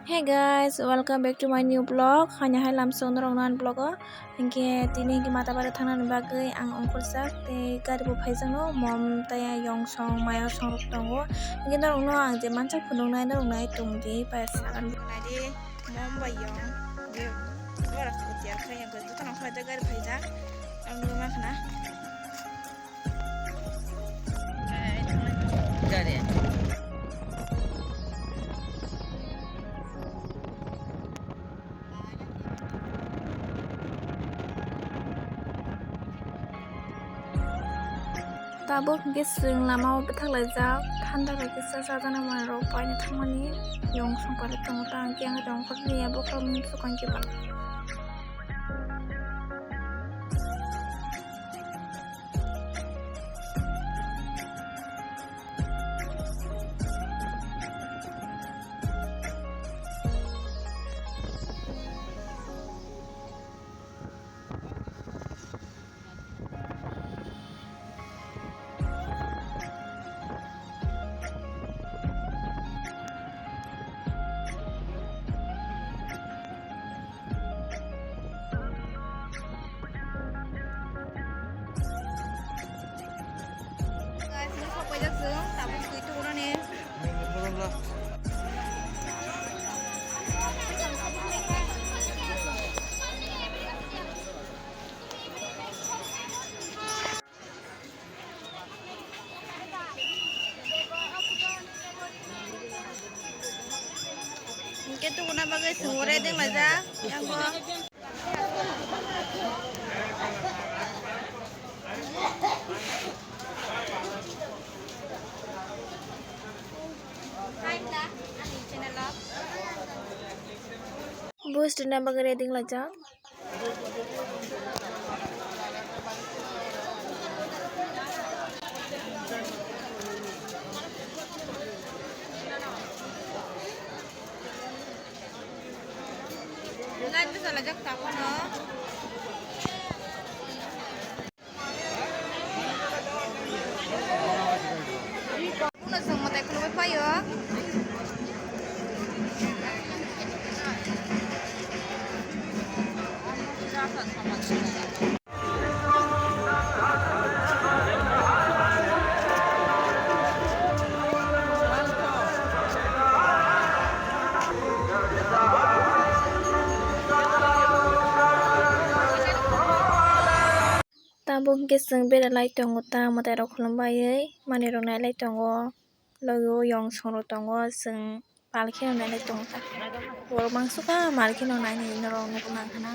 Hey guys, welcome back to my new vlog. Hanya hai lamsong rongnan vlog o. Hingke tini hingke mata bara thangnan bagai ang ongkursak te gari bo phaijak no mom taya yong song maya song rok tongo. Hingke norong no ang je manchak phunung nai norong nai tongdi pa sagan nai di mom ba yong. Je ora ko tiar khaya ko butan ang khaja gari phaijak. Ang no ma khana. Gari. Tabuk gising lama betak lajak thanda lagi sasa jana maro paine thamani yong song pare tongo ta angke ang dong khot ni abo kam sukan ke ba. Pajak sung tabuk itu orang ni. Mungkin tu kena bagai sore deng laja yang gua. Bus dina bagai reding laja. Ngan tu salah jak tak no. Una sang mata keluar pa yo. Tabuk gising beda lai tongo ta mata rok khulumbayai mani rok nai lai tongo logo yong song rok tongo sing palki rok nai lai tongo ta. Borok mangsuka malki rok nai ni norok nukuna khana.